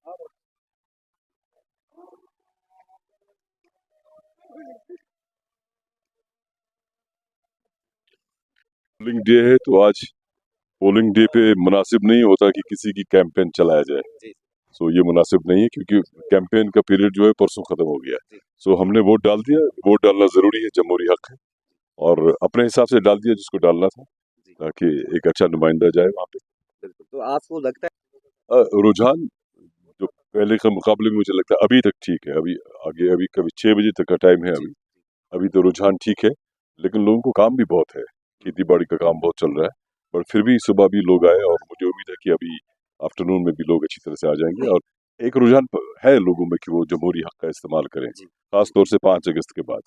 Polling day है तो आज पोलिंग डे पे मुनासिब नहीं होता कि किसी की कैंपेन चलाया जाए। सो ये मुनासिब नहीं है क्योंकि कैंपेन का पीरियड जो है परसों खत्म हो गया है। सो हमने वोट डाल दिया, वोट डालना जरूरी है, जमहूरी हक है, और अपने हिसाब से डाल दिया जिसको डालना था, ताकि एक अच्छा नुमाइंदा जाए वहाँ पे। बिल्कुल। तो आपको लगता रुझान जो पहले के मुकाबले में मुझे लगता है अभी तक ठीक है। अभी आगे अभी कभी 6 बजे तक का टाइम है। अभी अभी तो रुझान ठीक है, लेकिन लोगों को काम भी बहुत है, खेती बाड़ी का काम बहुत चल रहा है, पर फिर भी सुबह भी लोग आए और मुझे उम्मीद है कि अभी आफ्टरनून में भी लोग अच्छी तरह से आ जाएंगे। और एक रुझान है लोगों में कि वो जमहूरी हक का इस्तेमाल करें, खास तौर से 5 अगस्त के बाद।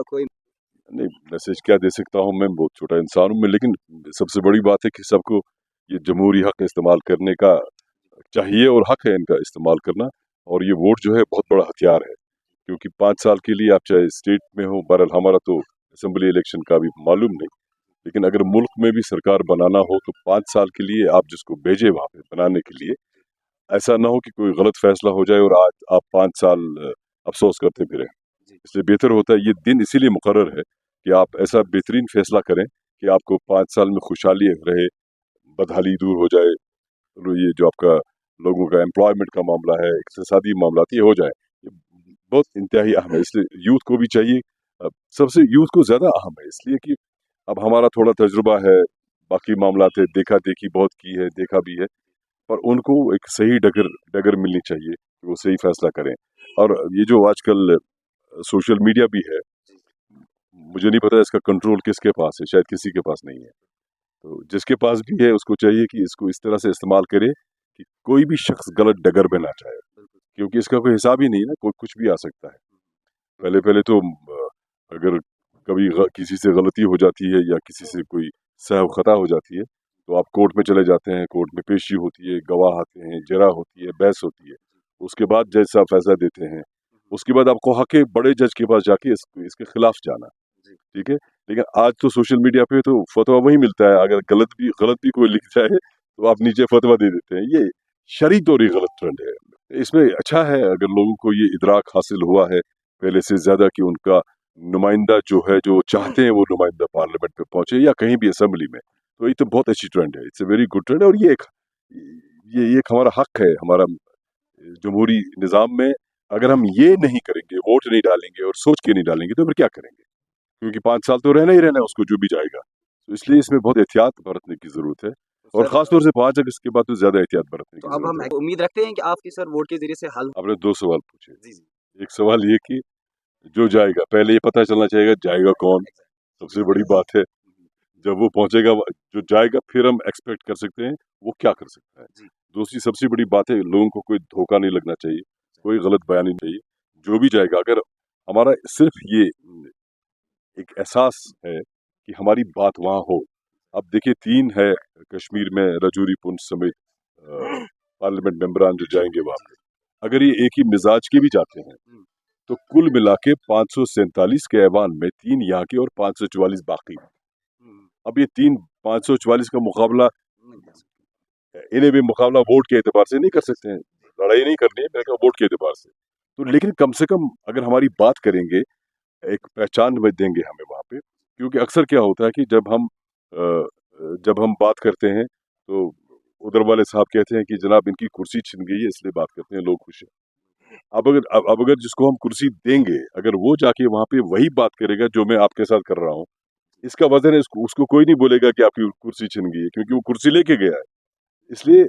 कोई नहीं, मैसेज क्या दे सकता हूँ, मैं बहुत छोटा इंसान हूँ मैं, लेकिन सबसे बड़ी बात है कि सबको ये जमहूरी हक इस्तेमाल करने का चाहिए और हक है इनका इस्तेमाल करना। और ये वोट जो है बहुत बड़ा हथियार है, क्योंकि 5 साल के लिए आप चाहे स्टेट में हो, बहरहाल हमारा तो असेंबली इलेक्शन का भी मालूम नहीं, लेकिन अगर मुल्क में भी सरकार बनाना हो तो 5 साल के लिए आप जिसको भेजे वहां पे बनाने के लिए, ऐसा ना हो कि कोई गलत फैसला हो जाए और आज आप 5 साल अफसोस करते फिरे। इसलिए बेहतर होता है, ये दिन इसीलिए मुकर्रर है कि आप ऐसा बेहतरीन फैसला करें कि आपको 5 साल में खुशहाली रहे, बदहाली दूर हो जाए, और ये जो आपका लोगों का एम्प्लॉयमेंट का मामला है, इक्तिसादी मामला ये हो जाए। ये बहुत इंतहाई अहम है, इसलिए यूथ को भी चाहिए। सबसे यूथ को ज्यादा अहम है, इसलिए कि अब हमारा थोड़ा तजुर्बा है, बाकी मामला थे, देखा देखी बहुत की है, देखा भी है, पर उनको एक सही डगर डगर मिलनी चाहिए कि वो सही फैसला करें। और ये जो आजकल सोशल मीडिया भी है, मुझे नहीं पता इसका कंट्रोल किसके पास है, शायद किसी के पास नहीं है। तो जिसके पास भी है उसको चाहिए कि इसको इस तरह से इस्तेमाल करे कि कोई भी शख्स गलत डगर में ना जाए, क्योंकि इसका कोई हिसाब ही नहीं है ना, कोई कुछ भी आ सकता है। पहले पहले तो अगर कभी किसी से गलती हो जाती है या किसी से कोई सहव खता हो जाती है, तो आप कोर्ट में चले जाते हैं, कोर्ट में पेशी होती है, गवाह आते हैं, जरा होती है, बहस होती है, उसके बाद जज साहब फैसला देते हैं, उसके बाद आपको हक है बड़े जज के पास जाके इसके खिलाफ जाना। ठीक है, लेकिन आज तो सोशल मीडिया पे तो फतवा वही मिलता है, अगर गलत भी कोई लिख जाए तो आप नीचे फतवा दे देते हैं। ये शरई तौर गलत ट्रेंड है। इसमें अच्छा है अगर लोगों को ये इदराक हासिल हुआ है पहले से ज्यादा कि उनका नुमाइंदा जो है, जो चाहते हैं वो नुमाइंदा पार्लियामेंट पे पहुंचे या कहीं भी असेंबली में, तो ये तो बहुत अच्छी ट्रेंड है, it's a very good trend. और ये एक हमारा हक है, हमारा जमहूरी निज़ाम में। अगर हम ये नहीं करेंगे, वोट नहीं डालेंगे और सोच के नहीं डालेंगे, तो फिर क्या करेंगे? क्योंकि 5 साल तो रहना ही रहना है उसको, जो भी जाएगा। तो इसलिए इसमें बहुत एहतियात बरतने की जरूरत है, और खास तौर से 5 अगस्त के बाद तो ज्यादा एहतियात बरतने तो की अब हम जरूरत है। उम्मीद रखते हैं कि आपकी सर वोट के जरिए से हल आपने 2 सवाल पूछे। एक सवाल ये कि जो जाएगा, पहले ये पता चलना चाहिए जाएगा कौन, सबसे बड़ी बात है। जब वो पहुंचेगा, जो जाएगा, फिर हम एक्सपेक्ट कर सकते हैं वो क्या कर सकता है। दूसरी सबसे बड़ी बात है, लोगों को कोई धोखा नहीं लगना चाहिए, कोई गलत बयानी नहीं चाहिए। जो भी जाएगा, अगर हमारा सिर्फ ये एक एहसास है कि हमारी बात वहां हो। अब देखिए 3 है कश्मीर में, रजौरी पुंछ समेत पार्लियामेंट मेंबरान जो जाएंगे वहां पे, अगर ये एक ही मिजाज के भी जाते हैं तो कुल मिला के 547 के ऐवान में 3 यहाँ के और 544 बाकी। अब ये 544 का मुकाबला, इन्हें भी मुकाबला वोट के एतबार से नहीं कर सकते हैं, लड़ाई नहीं करनी है मेरे को वोट के एतबार से। तो लेकिन कम से कम अगर हमारी बात करेंगे, एक पहचान देंगे हमें वहाँ पे। क्योंकि अक्सर क्या होता है कि जब हम बात करते हैं तो उधर वाले साहब कहते हैं कि जनाब इनकी कुर्सी छिन गई है इसलिए बात करते हैं, लोग खुश हैं। अब अगर जिसको हम कुर्सी देंगे, अगर वो जाके वहाँ पे वही बात करेगा जो मैं आपके साथ कर रहा हूँ, इसका वजन है, उसको कोई नहीं बोलेगा कि आपकी कुर्सी छिन गई है, क्योंकि वो कुर्सी लेके गया है। इसलिए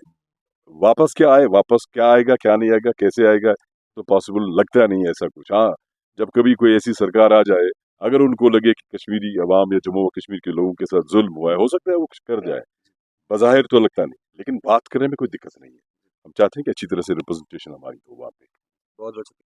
वापस क्या आएगा, क्या नहीं आएगा, कैसे आएगा, तो पॉसिबल लगता नहीं है ऐसा कुछ। हाँ, जब कभी कोई ऐसी सरकार आ जाए, अगर उनको लगे कि कश्मीरी अवाम या जम्मू और कश्मीर के लोगों के साथ जुल्म हुआ है, हो सकता है वो कुछ कर जाए। बज़ाहिर तो लगता नहीं, लेकिन बात करने में कोई दिक्कत नहीं है। हम चाहते हैं कि अच्छी तरह से रिप्रेजेंटेशन हमारी हो वहाँ पे। बहुत बहुत